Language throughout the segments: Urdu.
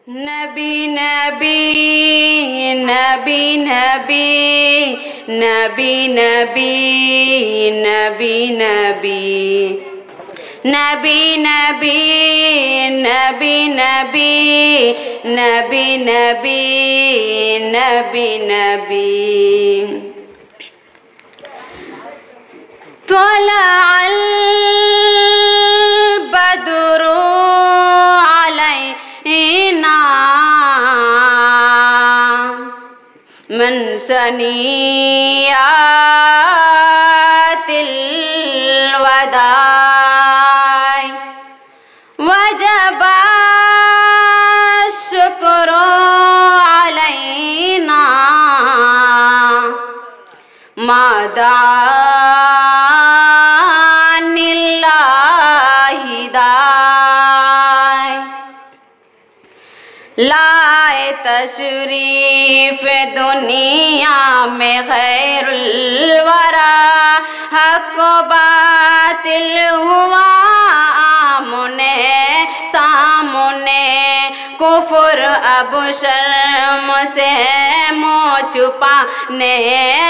نبی نبی نبی نبی نبی نبی نبی نبی نبی نبی نبی نبی نبی نبی نبی نبی طلع البدر علينا من ثنيات الوداع وجب الشكر علينا ما دعاني الله داعٍ لائے تشریف دنیا میں خیر الورا حق و باطل ہوا آمنے سامنے کفر اب شرم سے منہ چھپانے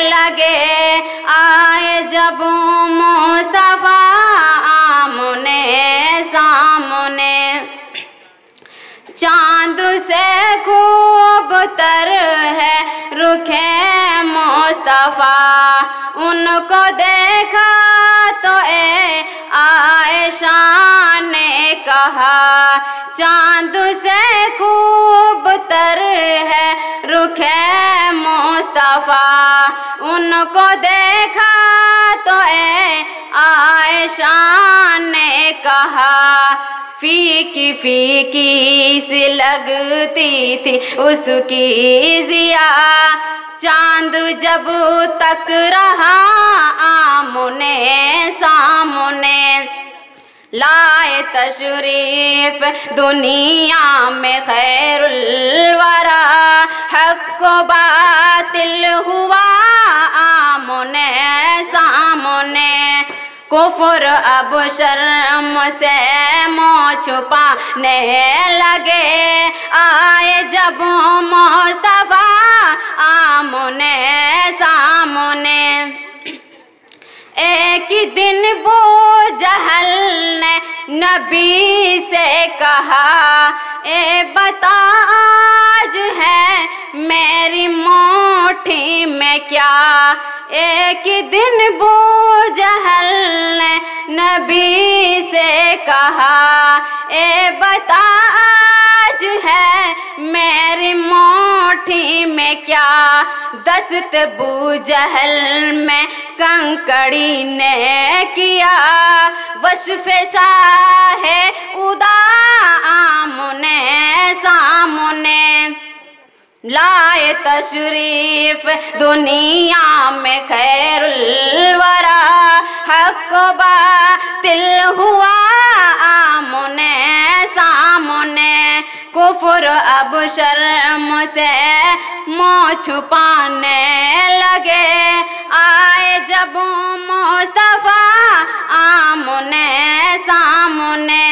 لگے آئے جب مصطفیٰ آمنے سامنے چاند سے خوب تر ہے رخ مصطفیٰ ان کو دیکھا تو اے عائشہ نے کہا چاند سے خوب تر ہے رخ مصطفیٰ ان کو دیکھا تو اے عائشہ نے کہا فیکی فیکی سی لگتی تھی اس کی ضیا چاند جب تک رہا آمنے سامنے لائے تشریف دنیا میں خیر الورا حق و باطل ہوا آمنے سامنے کفر اب شرم سے منہ چھپانے لگے آئے جب مصطفیٰ آمنے سامنے ایک دن بو جہل نے نبی سے کہا اے بتا آج ہے میری مٹھی میں کیا ایک دن بو جہل نے نبی سے کہا اے بتا آج ہے میری مٹھی میں کیا دست بو جہل میں کنکڑی نے کیا وصف شاہ ادا آمنے سامنے لائے تشریف دنیا میں خیر الورا حق و باطل ہوا آمنے سامنے کفر اب شرم سے منہ چھپانے لگے آئے جب مصطفیٰ آمنے سامنے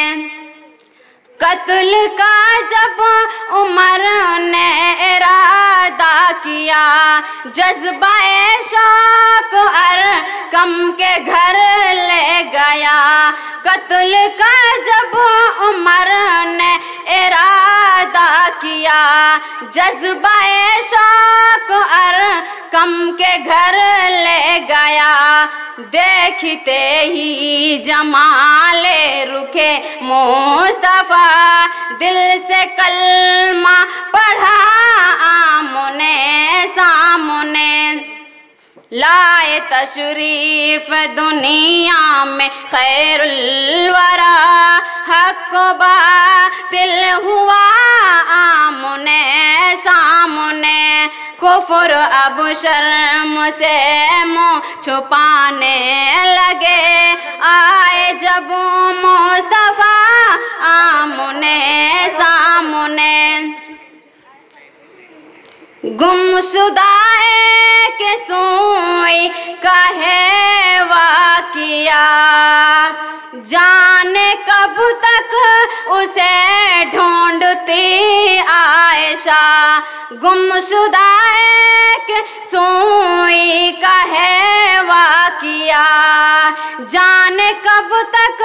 قتل کا جب عمر نے ارادہ کیا جذبہ شوق ارقم کے گھر لے گیا قتل کا جب عمر نے ارادہ کیا جذبہ شوق ارقم کے گھر لے گیا دیکھتے ہی جمال رخ مصطفیٰ دل سے کلمہ پڑھا آمنے سامنے لائے تشریف دنیا میں خیر الورا حق و باطل ہوا آمنے سامنے کفر اب شرم سے منہ چھپانے لگے آئے جب مصطفیٰ آمنے سامنے گمشدہ کے سوئی کا ہے واقعہ جانے کب تک اسے ڈھونڈتی عائشہ گمشدہ ایک سوئی کا ہے واقعہ جانے کب تک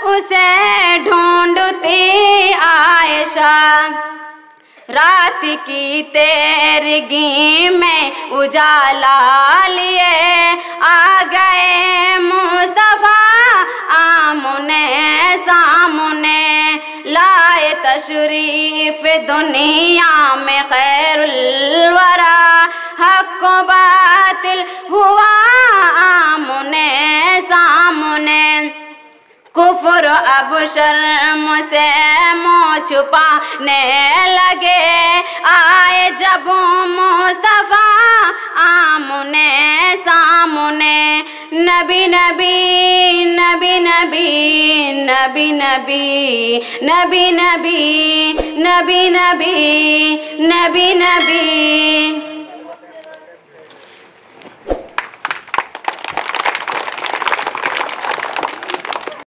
اسے ڈھونڈتی عائشہ رات کی تیرگی میں اجالا لیے آ گئے مصطفیٰ آمنے سامنے لائے تشریف دنیا میں خیر الورا حق و باطل ہوا آمنے سامنے کفر اب شرم سے منہ چھپانے لگے آئے جب مصطفیٰ آمنے سامنے نبی نبی نبی نبی نبی نبی نبی نبی نبی نبی نبی نبی